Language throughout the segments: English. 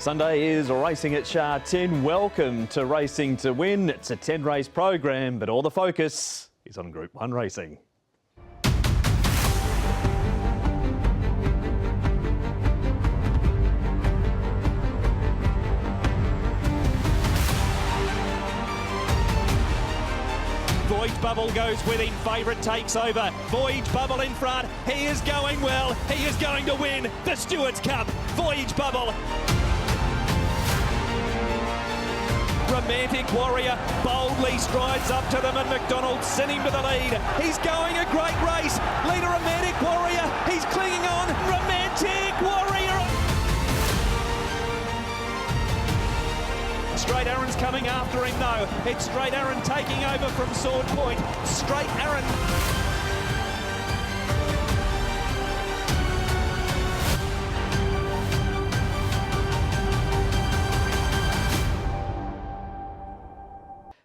Sunday is racing at Shah 10. Welcome to Racing to Win. It's a 10-race program, but all the focus is on Group 1 racing. Voyage Bubble goes with him, favourite takes over. Voyage Bubble in front, he is going well, he is going to win the Stewarts Cup. Voyage Bubble. Romantic Warrior boldly strides up to them and McDonald sent him to the lead. He's going a great race. Leader Romantic Warrior, he's clinging on. Romantic Warrior. Straight Aaron's coming after him though. It's Straight Aaron taking over from Sword Point. Straight Aaron.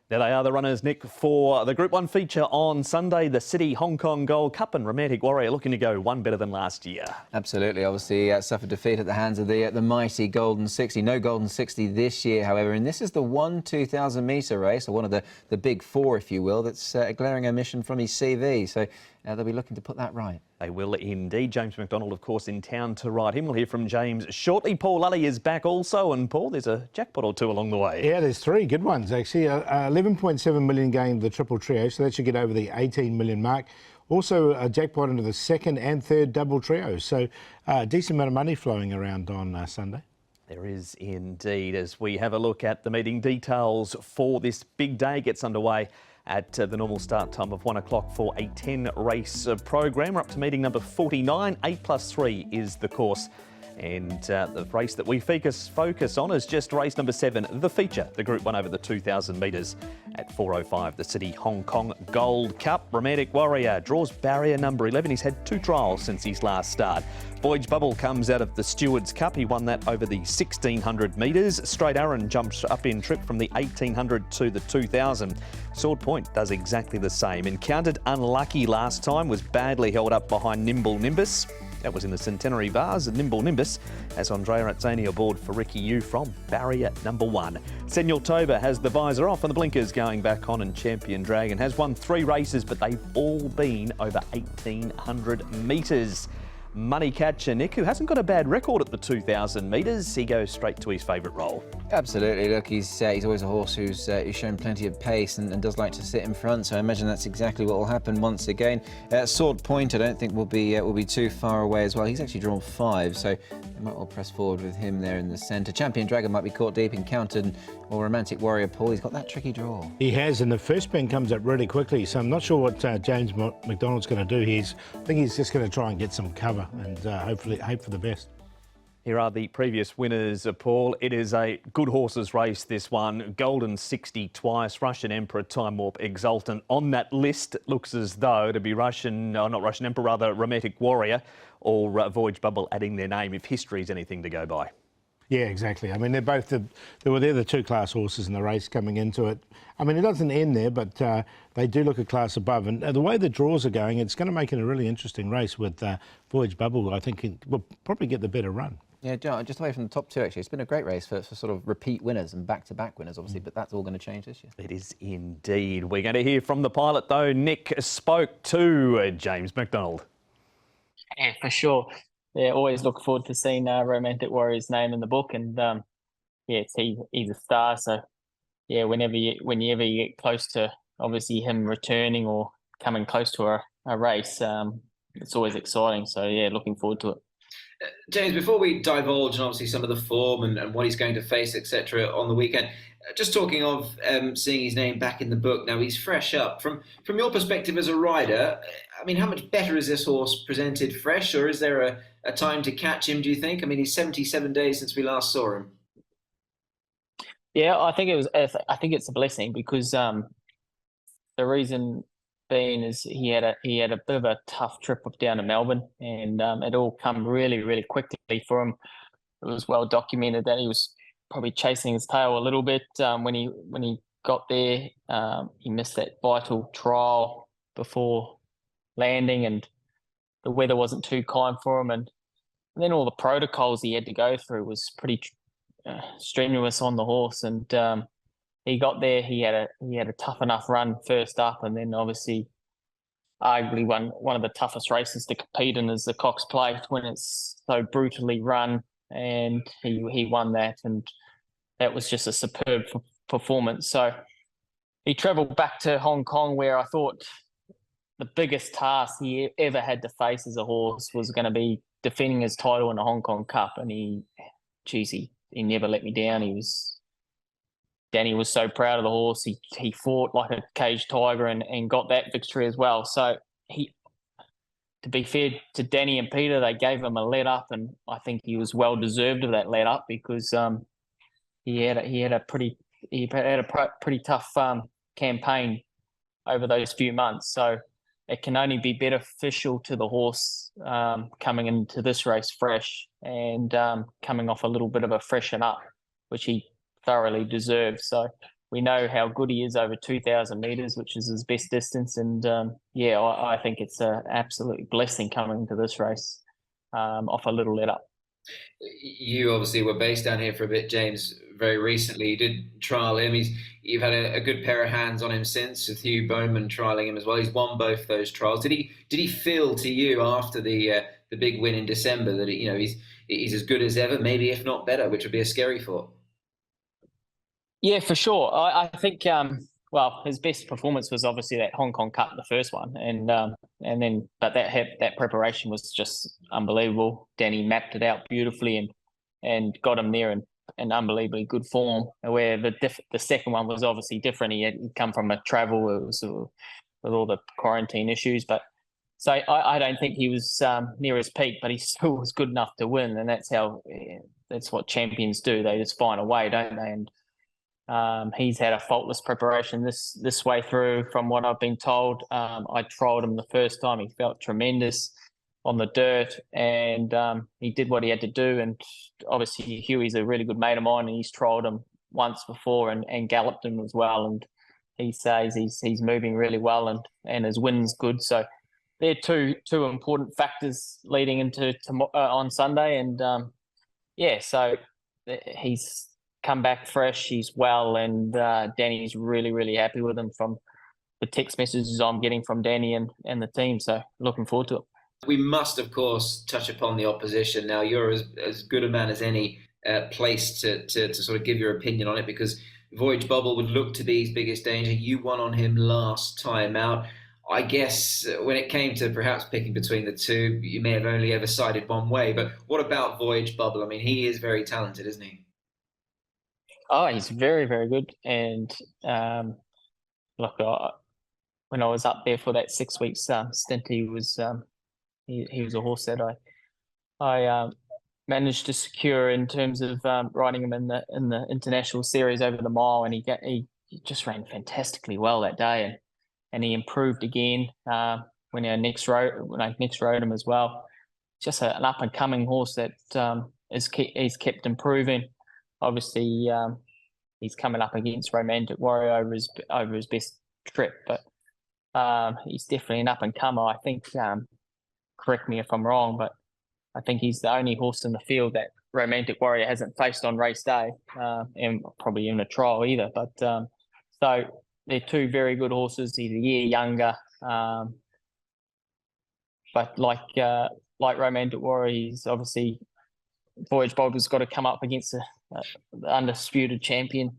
There they are, the runners, Nick, for the Group 1 feature on Sunday, the Citi Hong Kong Gold Cup, and Romantic Warrior looking to go one better than last year. Absolutely. Obviously suffered defeat at the hands of the mighty Golden 60. No Golden 60 this year, however, and this is the 2,000 metre race, or one of the big four, if you will, that's a glaring omission from his CV. So they'll be looking to put that right. They will indeed. James McDonald, of course, in town to ride him. We'll hear from James shortly. Paul Lully is back also. And, Paul, there's a jackpot or two along the way. Yeah, there's three good ones, actually. 11.7 million game, the triple trio, so that should get over the 18 million mark. Also, a jackpot into the second and third double trio. So a decent amount of money flowing around on Sunday. There is indeed. As we have a look at the meeting details for this big day, gets underway at the normal start time of 1 o'clock for a 10-race program. We're up to meeting number 49. 8+3 is the course. And the race that we focus on is just race number 7, the feature, the Group 1 over the 2,000 metres at 4:05, the Citi Hong Kong Gold Cup. Romantic Warrior draws barrier number 11. He's had 2 trials since his last start. Voyage Bubble comes out of the Stewarts Cup. He won that over the 1,600 metres. Straight Aaron jumps up in trip from the 1,800 to the 2,000. Sword Point does exactly the same. Encountered unlucky last time, was badly held up behind Nimble Nimbus. That was in the Centenary Vars, Nimble Nimbus, as Andrea Azzani aboard for Ricky Yu from barrier number 1. Senor Toba has the visor off and the blinkers going back on, and Champion Dragon has won 3 races, but they've all been over 1,800 metres. Money Catcher Nick, who hasn't got a bad record at the 2,000 metres, he goes straight to his favourite role. Absolutely. Look, he's always a horse who's shown plenty of pace and does like to sit in front. So I imagine that's exactly what will happen once again. Sword Point, I don't think will be too far away as well. He's actually drawn 5, so they might well press forward with him there in the centre. Champion Dragon might be caught deep, encountered, or Romantic Warrior Paul. He's got that tricky draw. He has, and the first spin comes up really quickly. So I'm not sure what James McDonald's going to do. I think he's just going to try and get some cover and hopefully hope for the best. Here are the previous winners, Paul. It is a good horses race, this one. Golden 60 twice, Russian Emperor, Time Warp, Exultant. On that list, it looks as though to be not Russian Emperor, rather Romantic Warrior or Voyage Bubble adding their name, if history is anything to go by. Yeah, exactly. I mean, they're both they're the 2 class horses in the race coming into it. I mean, it doesn't end there, but they do look a class above. And the way the draws are going, it's going to make it a really interesting race with Voyage Bubble. I think it will probably get the better run. Yeah, just away from the top 2, actually. It's been a great race for sort of repeat winners and back-to-back winners, obviously, but that's all going to change this year. It is indeed. We're going to hear from the pilot, though. Nick spoke to James McDonald. Yeah, for sure. Yeah, always look forward to seeing Romantic Warrior's name in the book, and yeah, he's a star. So yeah, whenever you get close to obviously him returning or coming close to a race, it's always exciting. So yeah, looking forward to it. James, before we divulge on obviously some of the form and what he's going to face, etc., on the weekend, just talking of seeing his name back in the book now, he's fresh up. From your perspective as a rider, I mean, how much better is this horse presented fresh, or is there a time to catch him, do you think? I mean, he's 77 days since we last saw him. Yeah, I think it's a blessing because the reason being is he had a bit of a tough trip up down to Melbourne, and it all come really, really quickly for him. It was well documented that he was probably chasing his tail a little bit when he got there. He missed that vital trial before landing, and the weather wasn't too kind for him, and then all the protocols he had to go through was pretty strenuous on the horse, and he got there. He had a tough enough run first up, and then obviously, arguably one of the toughest races to compete in is the Cox Plate when it's so brutally run, and he won that, and that was just a superb performance. So he travelled back to Hong Kong, where I thought the biggest task he ever had to face as a horse was going to be defending his title in the Hong Kong Cup, and he never let me down. Danny was so proud of the horse. He fought like a caged tiger and got that victory as well. So to be fair to Danny and Peter, they gave him a let up, and I think he was well deserved of that let up because he had a pretty tough campaign over those few months. So it can only be beneficial to the horse coming into this race fresh and coming off a little bit of a freshen up, which he thoroughly deserves. So we know how good he is over 2,000 metres, which is his best distance. And I think it's an absolute blessing coming into this race off a little let up. You obviously were based down here for a bit, James, very recently. You did trial him. You've had a good pair of hands on him since, with Hugh Bowman trialling him as well. He's won both those trials. Did he feel to you after the big win in December that he's as good as ever, maybe if not better, which would be a scary thought? Yeah, for sure. I think his best performance was obviously that Hong Kong Cup, the first one, but that preparation was just unbelievable. Danny mapped it out beautifully and got him there in unbelievably good form. Where the second one was obviously different. He'd come from a travel with all the quarantine issues, but so I don't think he was near his peak, but he still was good enough to win, and that's what champions do. They just find a way, don't they? And he's had a faultless preparation this way through, from what I've been told. I trialled him the first time. He felt tremendous on the dirt, and he did what he had to do. And obviously, Huey's a really good mate of mine, and he's trialled him once before and galloped him as well. And he says he's moving really well, and his win's good. So they're two important factors leading into on Sunday. And so he's come back fresh, he's well, and Danny's really, really happy with him from the text messages I'm getting from Danny and the team. So looking forward to it. We must, of course, touch upon the opposition. Now, you're as good a man as any placed to sort of give your opinion on it, because Voyage Bubble would look to be his biggest danger. You won on him last time out. I guess when it came to perhaps picking between the two, you may have only ever sided one way. But what about Voyage Bubble? I mean, he is very talented, isn't he? Oh, he's very, very good. And when I was up there for that 6 weeks stint, he was a horse that I managed to secure in terms of riding him in the international series over the mile, and he just ran fantastically well that day, and he improved again when I next rode him as well. Just an up and coming horse that he's kept improving. Obviously, he's coming up against Romantic Warrior over his best trip, but he's definitely an up and comer. I think, correct me if I'm wrong, but I think he's the only horse in the field that Romantic Warrior hasn't faced on race day, and probably in a trial either. But so they're two very good horses. He's a year younger, but like Romantic Warrior, he's obviously Voyage Bubble's got to come up against the undisputed champion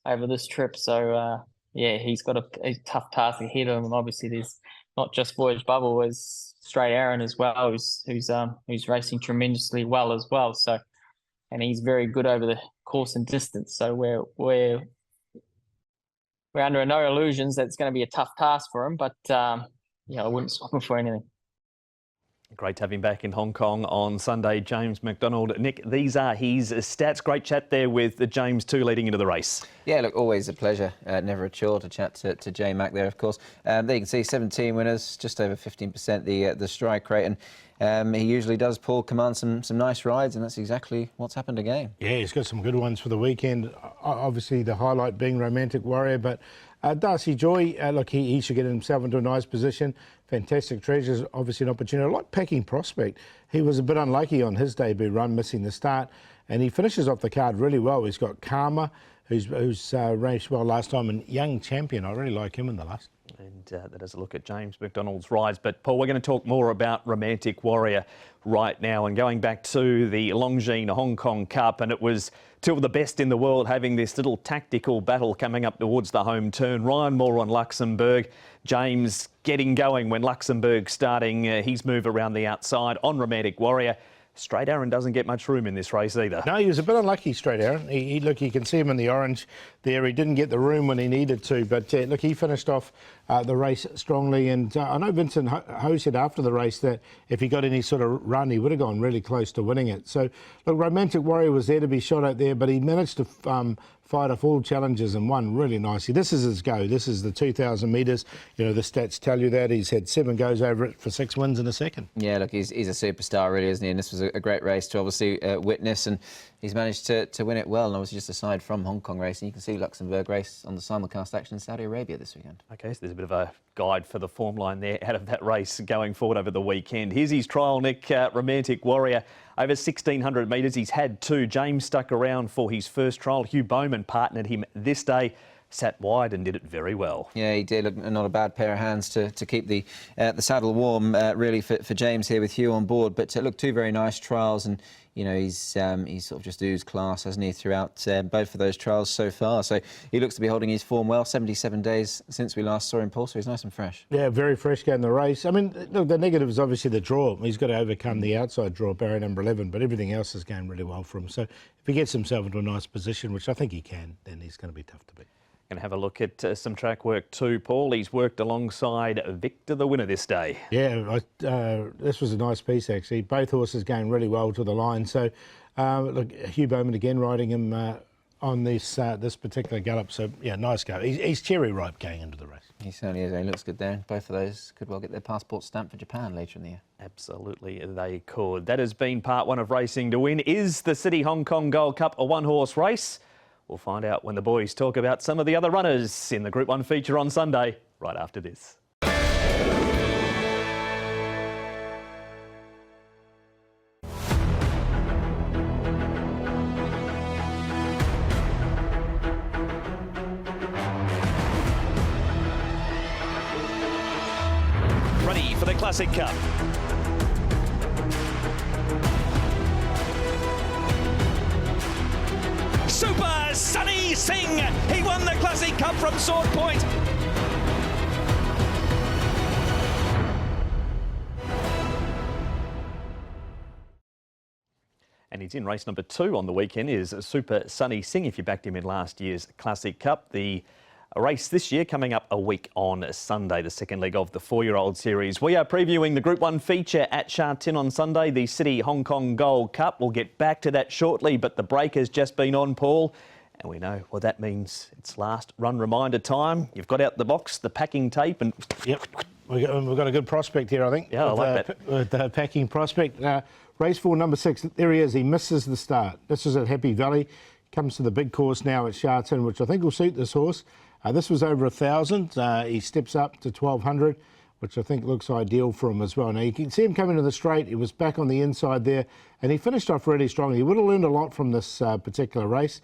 over this trip. So he's got a tough task ahead of him. And obviously, there's not just Voyage Bubble, there's Straight Aaron as well, who's racing tremendously well as well. So, and he's very good over the course and distance. So we're under no illusions that it's going to be a tough task for him. But I wouldn't swap him for anything. Great to have him back in Hong Kong on Sunday, James McDonald. Nick, these are his stats. Great chat there with James too, leading into the race. Yeah, look, always a pleasure. Never a chore to chat to J Mac there, of course. There you can see 17 winners, just over 15% the strike rate, and he usually does, Paul, command some nice rides, and that's exactly what's happened again. Yeah, he's got some good ones for the weekend. Obviously, the highlight being Romantic Warrior, but Darcy Joy, look, he should get himself into a nice position. Fantastic Treasures, obviously an opportunity. I like Packing Prospect. He was a bit unlucky on his debut run, missing the start. and he finishes off the card really well. He's got Karma, who's raced well last time, and Young Champion. I really like him in the last. And that is a look at James McDonald's rise. But, Paul, we're going to talk more about Romantic Warrior right now. And going back to the Longines Hong Kong Cup, and it was two of the best in the world having this little tactical battle coming up towards the home turn. Ryan Moore on Luxembourg. James getting going when Luxembourg starting his move around the outside on Romantic Warrior. Straight Aaron doesn't get much room in this race either. No, he was a bit unlucky, Straight Aaron. Look, you can see him in the orange there. He didn't get the room when he needed to, but look, he finished off the race strongly. And I know Vincent Ho said after the race that if he got any sort of run, he would have gone really close to winning it. So, look, Romantic Warrior was there to be shot out there, but he managed to fight off all challenges and won really nicely. This is his go. This is the 2,000 metres. You know, the stats tell you that. He's had 7 goes over it for 6 wins in a second. Yeah, look, he's a superstar, really, isn't he? And this was a great race to obviously witness, and he's managed to win it well. And obviously, just aside from Hong Kong racing, you can see Luxembourg race on the simulcast action in Saudi Arabia this weekend. OK, so there's a bit of a guide for the form line there out of that race going forward over the weekend. Here's his trial, Nick. Romantic Warrior. Over 1,600 metres, he's had 2. James stuck around for his first trial. Hugh Bowman partnered him this day, sat wide and did it very well. Yeah, he did. Not a bad pair of hands to keep the saddle warm, really, for James here with Hugh on board. But look, 2 very nice trials, and you know, he's sort of just oozed class, hasn't he, throughout both of those trials so far. So he looks to be holding his form well. 77 days since we last saw him, Paul, so he's nice and fresh. Yeah, very fresh going the race. I mean, look, the negative is obviously the draw. He's got to overcome the outside draw, barrier number 11, but everything else is going really well for him. So if he gets himself into a nice position, which I think he can, then he's going to be tough to beat. Going to have a look at some track work too, Paul. He's worked alongside Victor, the winner this day. Yeah, this was a nice piece, actually. Both horses going really well to the line. So, look, Hugh Bowman again riding him on this particular gallop. So, yeah, nice go. He's cherry ripe going into the race. He certainly is. He looks good there. Both of those could well get their passport stamped for Japan later in the year. Absolutely, they could. That has been part 1 of Racing to Win. Is the Citi Hong Kong Gold Cup a one-horse race? We'll find out when the boys talk about some of the other runners in the Group 1 feature on Sunday, right after this. Ready for the Classic Cup. Super Sunny Singh. He won the Classic Cup from Sword Point. And he's in race number 2 on the weekend is Super Sunny Singh, if you backed him in last year's Classic Cup. The race this year coming up a week on Sunday, the second leg of the 4-year-old series. We are previewing the Group 1 feature at Sha Tin on Sunday, the Citi Hong Kong Gold Cup. We'll get back to that shortly, but the break has just been on, Paul. And we know what that means. It's last run reminder time. You've got out the box, the packing tape, and... Yep, we've got a good prospect here, I think. Yeah, I like that. With the packing prospect. Race 4, number 6, there he is. He misses the start. This is at Happy Valley. Comes to the big course now at Sha Tin, which I think will suit this horse. This was over 1,000. He steps up to 1,200, which I think looks ideal for him as well. Now, you can see him coming to the straight. He was back on the inside there, and he finished off really strongly. He would have learned a lot from this particular race.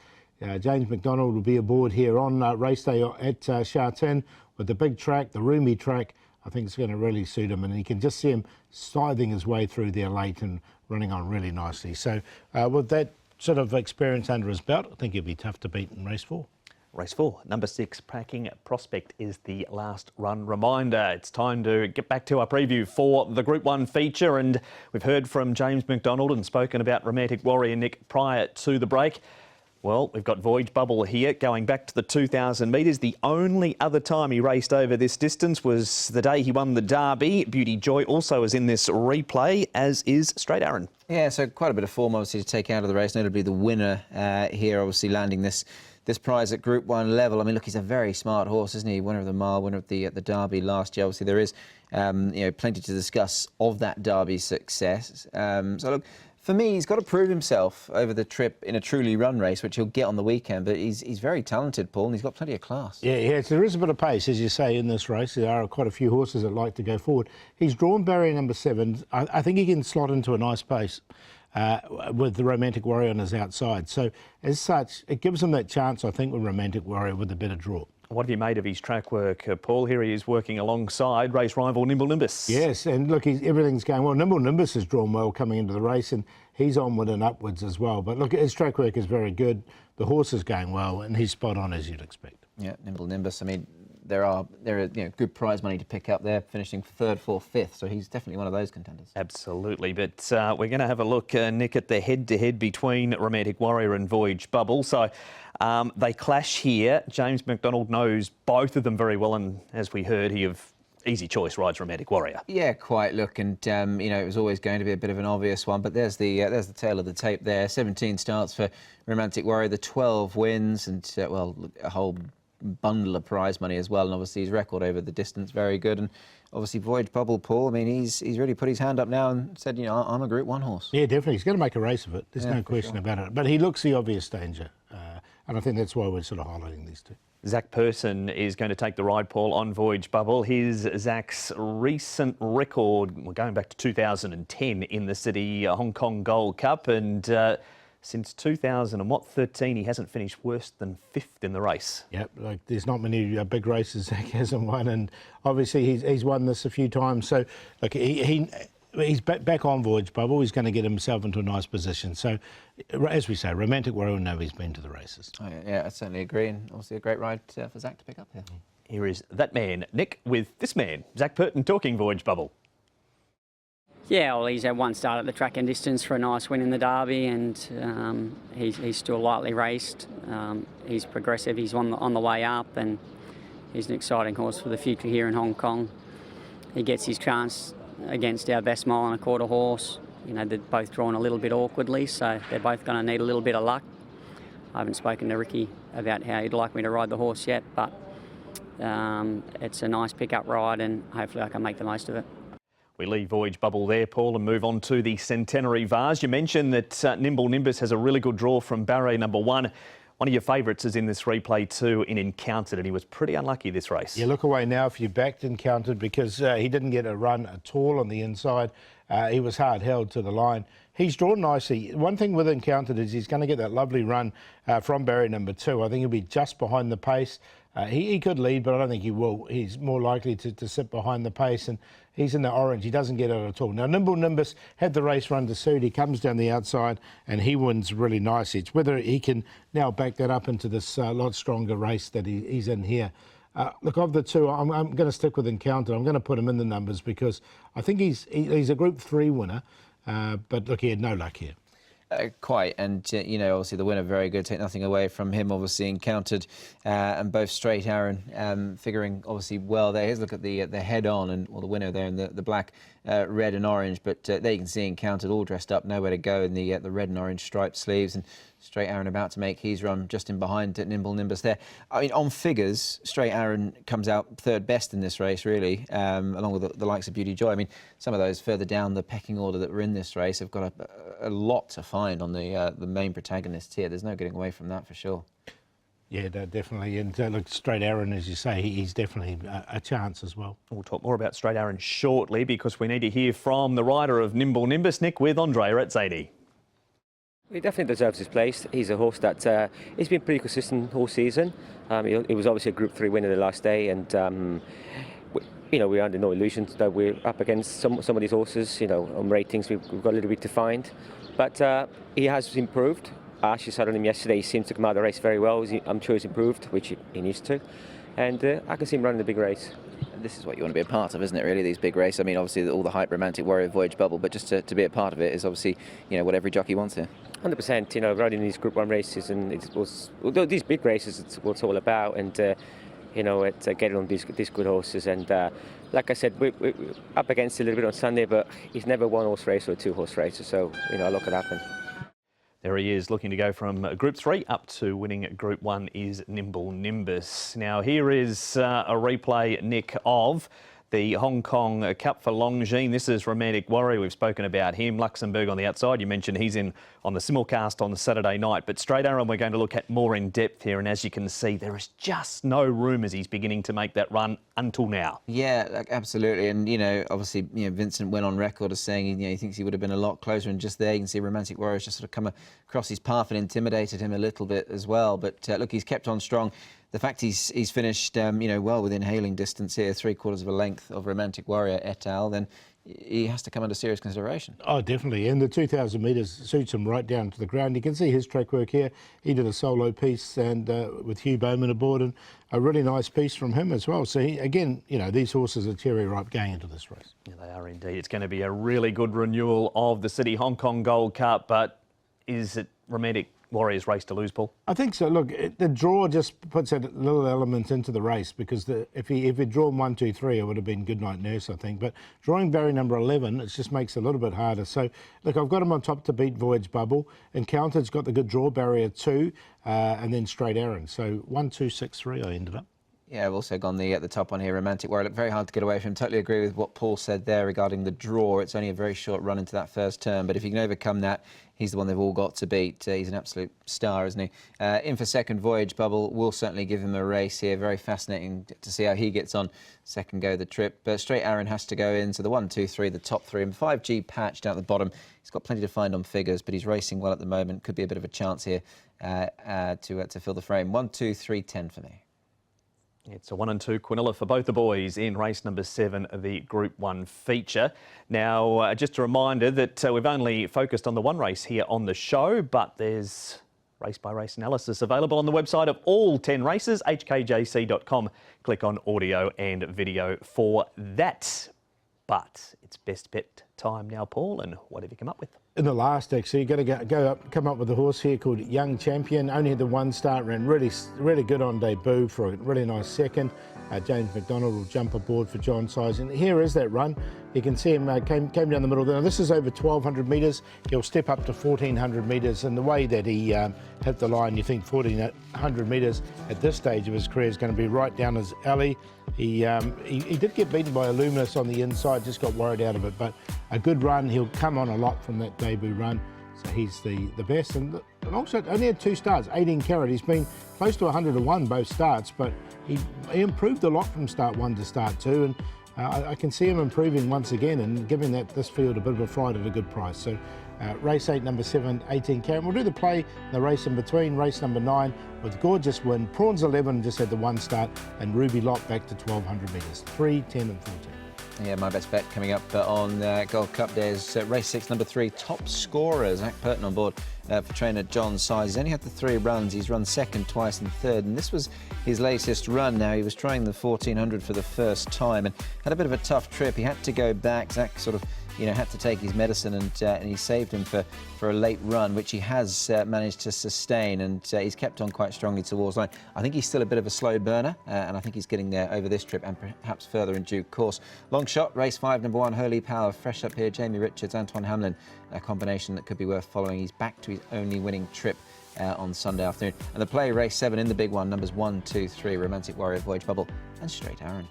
James McDonald will be aboard here on race day at Sha Tin with the big track, the roomy track. I think it's going to really suit him, and you can just see him scything his way through there late and running on really nicely. So with that sort of experience under his belt, I think he'll be tough to beat in race 4. Race 4, number 6, Packing Prospect is the last run reminder. It's time to get back to our preview for the Group 1 feature, and we've heard from James McDonald and spoken about Romantic Warrior, Nick, prior to the break. Well, we've got Voyage Bubble here, going back to the 2,000 metres. The only other time he raced over this distance was the day he won the Derby. Beauty Joy also is in this replay, as is Straight Aaron. Yeah, so quite a bit of form, obviously, to take out of the race, notably the winner here, obviously landing this prize at Group 1 level. I mean, look, he's a very smart horse, isn't he? Winner of the mile, winner of the Derby last year. Obviously, there is plenty to discuss of that Derby success. So, look, for me, he's got to prove himself over the trip in a truly run race, which he'll get on the weekend. But he's very talented, Paul, and he's got plenty of class. Yeah, there is a bit of pace, as you say, in this race. There are quite a few horses that like to go forward. He's drawn barrier number 7. I think he can slot into a nice pace. with the Romantic Warrior on his outside. So as such, it gives him that chance, I think, with Romantic Warrior with a better draw. What have you made of his track work, Paul? Here he is working alongside race rival Nimble Nimbus. Yes, and look, everything's going well. Nimble Nimbus has drawn well coming into the race, and he's onward and upwards as well. But look, his track work is very good. The horse is going well, and he's spot on as you'd expect. Yeah, Nimble Nimbus. I mean, there are good prize money to pick up there, finishing third, fourth, fifth. So he's definitely one of those contenders. Absolutely. But we're going to have a look, Nick, at the head-to-head between Romantic Warrior and Voyage Bubble. So they clash here. James McDonald knows both of them very well, and as we heard, he of easy choice rides Romantic Warrior. Yeah, quite. Look, and it was always going to be a bit of an obvious one, but there's the tail of the tape there. 17 starts for Romantic Warrior, the 12 wins, and a whole bundle of prize money as well, and obviously his record over the distance very good. And obviously Voyage Bubble, Paul, I mean, he's really put his hand up now and said, I'm a Group 1 horse. Yeah, definitely. He's going to make a race of it. There's no question about it. But he looks the obvious danger, and I think that's why we're sort of highlighting these two. Zach Person is going to take the ride, Paul, on Voyage Bubble. Here's Zach's recent record, we're going back to 2010 in the Citi Hong Kong Gold Cup, and since 2013, he hasn't finished worse than fifth in the race. Yep, like there's not many big races Zach hasn't won, and obviously he's won this a few times. So look, he's back on Voyage Bubble. He's going to get himself into a nice position. So, as we say, Romantic Warrior will know he's been to the races. Oh, yeah, I certainly agree, and obviously a great ride for Zach to pick up here. Here is that man, Nick, with this man, Zach Purton, talking Voyage Bubble. Yeah, well, he's had one start at the track and distance for a nice win in the Derby, and he's still lightly raced. He's progressive. He's on the way up, and he's an exciting horse for the future here in Hong Kong. He gets his chance against our best mile and a quarter horse. They're both drawn a little bit awkwardly, so they're both going to need a little bit of luck. I haven't spoken to Ricky about how he'd like me to ride the horse yet, but it's a nice pick-up ride, and hopefully I can make the most of it. We leave Voyage Bubble there, Paul, and move on to the Centenary Vase. You mentioned that Nimble Nimbus has a really good draw from barrier number 1. One of your favourites is in this replay too, in Encountered, and he was pretty unlucky this race. Yeah, look away now if you backed Encountered, because he didn't get a run at all on the inside. He was hard held to the line. He's drawn nicely. One thing with Encountered is he's going to get that lovely run from barrier number 2. I think he'll be just behind the pace. He could lead, but I don't think he will. He's more likely to sit behind the pace, and he's in the orange. He doesn't get it at all. Now, Nimble Nimbus had the race run to suit. He comes down the outside, and he wins really nicely. It's whether he can now back that up into this lot stronger race that he's in here. Look, of the two, I'm going to stick with Encounter. I'm going to put him in the numbers because I think he's a Group 3 winner, but look, he had no luck here. Quite, and obviously the winner very good. Take nothing away from him. Obviously Encountered, and both Straight Aaron figuring obviously well there. Here's a look at the head on, and the winner there in the black, red and orange. But there you can see Encountered all dressed up, nowhere to go in the red and orange striped sleeves, and Straight Aaron about to make his run just in behind Nimble Nimbus there. I mean, on figures, Straight Aaron comes out third best in this race, really, along with the likes of Beauty Joy. I mean, some of those further down the pecking order that were in this race have got a lot to find on the main protagonists here. There's no getting away from that for sure. Yeah, definitely. And look, Straight Aaron, as you say, he's definitely a chance as well. We'll talk more about Straight Aaron shortly because we need to hear from the rider of Nimble Nimbus, Nick, with Andrea at Citi. He definitely deserves his place. He's a horse that he's been pretty consistent all season. He was obviously a Group 3 winner the last day, and we're under no illusions that we're up against some of these horses. On ratings we've got a little bit to find, but he has improved. I actually saw on him yesterday. He seems to come out of the race very well. I'm sure he's improved, which he needs to, and I can see him running the big race. This is what you want to be a part of, isn't it, really, these big races? I mean, obviously all the hype, Romantic Warrior, Voyage Bubble, but just to be a part of it is obviously, what every jockey wants here. 100%, riding these Group 1 races, and these big races, it's what it's all about, and it's getting on these good horses, and like I said, we're up against it a little bit on Sunday, but he's never one horse race or a 2-horse race, so a lot could happen. There he is, looking to go from Group 3 up to winning Group 1 is Nimble Nimbus. Now here is a replay, Nick, of the Hong Kong Cup for Longines. This is Romantic Warrior. We've spoken about him. Luxembourg on the outside. You mentioned he's in on the simulcast on the Saturday night. But straight Aaron, we're going to look at more in depth here. And as you can see, there is just no room as he's beginning to make that run until now. Yeah, absolutely. And, obviously, Vincent went on record as saying, he thinks he would have been a lot closer. And just there, you can see Romantic Warrior's just sort of come across his path and intimidated him a little bit as well. But look, he's kept on strong. The fact he's finished, well within hailing distance here, 3/4 of a length of Romantic Warrior et al., then he has to come under serious consideration. Oh, definitely. And the 2,000 metres suits him right down to the ground. You can see his track work here. He did a solo piece and with Hugh Bowman aboard, and a really nice piece from him as well. So, again, these horses are cherry ripe going into this race. Yeah, they are indeed. It's going to be a really good renewal of the Citi Hong Kong Gold Cup, but is it Romantic Warrior's race to lose, Paul? I think so. Look, the draw just puts that little element into the race, because if he'd drawn 1, 2, 3, it would have been Goodnight Nurse, I think. But drawing barrier number 11, it just makes it a little bit harder. So, look, I've got him on top to beat Voyage Bubble. Encountered's got the good draw, barrier 2, and then Straight Aaron. So 1, 2, 6, 3 I ended up. Yeah, I've also gone at the top one here, Romantic Warrior. Look, very hard to get away from. Totally agree with what Paul said there regarding the draw. It's only a very short run into that first turn, but if you can overcome that, he's the one they've all got to beat. He's an absolute star, isn't he? In for second, Voyage Bubble will certainly give him a race here. Very fascinating to see how he gets on second go of the trip. But Straight Aaron has to go in. So the 1, 2, 3, the top 3, and 5G Patch down at the bottom. He's got plenty to find on figures, but he's racing well at the moment. Could be a bit of a chance here to fill the frame. 1, 2, 3, 10 for me. It's a 1 and 2 quinilla for both the boys in race number 7 of the Group 1 feature. Now, just a reminder that we've only focused on the one race here on the show, but there's race-by-race analysis available on the website of all 10 races, hkjc.com. Click on audio and video for that. But it's best bet time now, Paul, and what have you come up with? In the last, actually, you've got to come up with a horse here called Young Champion. Only had the one start, ran really good on debut for a really nice second. James McDonald will jump aboard for John Size. And here is that run. You can see him came down the middle. Now, this is over 1,200 metres. He'll step up to 1,400 metres. And the way that he hit the line, you think 1,400 metres at this stage of his career is going to be right down his alley. He did get beaten by Illuminous on the inside, just got worried out of it. But a good run. He'll come on a lot from that debut run. So he's the best. And also only had 2 starts, 18 carat. He's been close to 100 to 1 both starts, but he improved a lot from start 1 to start 2. And I can see him improving once again and giving this field a bit of a fright at a good price. So race 8, number 7, 18 carat. We'll do the play, the race in between, race number 9 with Gorgeous Win. Prawns 11 just had the 1 start, and Ruby Lock back to 1,200 metres. 3, 10 and 14. Yeah, my best bet coming up on Gold Cup Days. Race 6, number 3, Top Scorer. Zach Purton on board for trainer John Size. He's only had the 3 runs. He's run second twice and third, and this was his latest run. Now, he was trying the 1,400 for the first time and had a bit of a tough trip. He had to go back. Zach sort of had to take his medicine, and he saved him for a late run, which he has managed to sustain, and he's kept on quite strongly towards line. I think he's still a bit of a slow burner, and I think he's getting there over this trip and perhaps further in due course. Long shot, race 5, number 1, Holy Power. Fresh up here, Jamie Richards, Antoine Hamlin, a combination that could be worth following. He's back to his only winning trip on Sunday afternoon. And the play, race 7 in the big one, numbers 1, 2, 3, Romantic Warrior, Voyage Bubble, and Straight Aaron.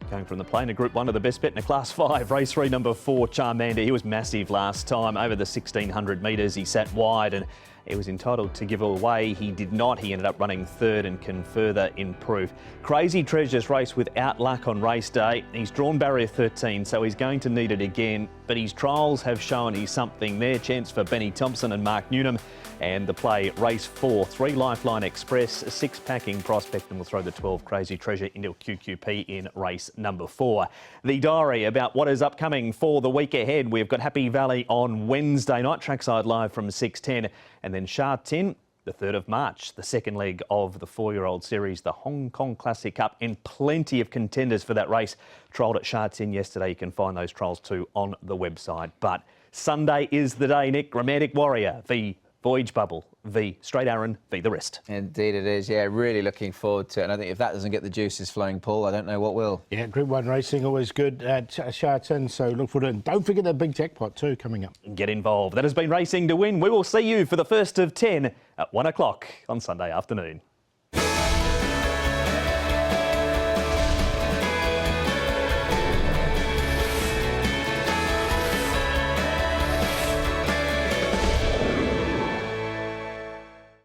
Going from the plane to Group 1 to the best bet in a Class 5. Race 3, number 4, Charmander. He was massive last time. Over the 1,600 metres, he sat wide and he was entitled to give it away. He did not. He ended up running third and can further improve. Crazy Treasures race without luck on race day. He's drawn barrier 13, so he's going to need it again. But his trials have shown he's something there. Chance for Benny Thompson and Mark Newnham. And the play, race 4, 3 Lifeline Express, 6 Packing Prospect, and we'll throw the 12 Crazy Treasure into QQP in race number 4. The diary about what is upcoming for the week ahead. We've got Happy Valley on Wednesday night, trackside live from 6:10, and then Sha Tin, the 3rd of March, the second leg of the 4-year-old series, the Hong Kong Classic Cup, and plenty of contenders for that race. Trialled at Sha Tin yesterday. You can find those trials too on the website. But Sunday is the day, Nick. Romantic Warrior v Voyage Bubble v Straight Aaron v the rest. Indeed it is, yeah, really looking forward to it. And I think if that doesn't get the juices flowing, Paul, I don't know what will. Yeah, Group 1 racing, always good at Sha Tin, so look forward to it. And don't forget that big jackpot too coming up. Get involved. That has been Racing to Win. We will see you for the first of 10 at 1 o'clock on Sunday afternoon.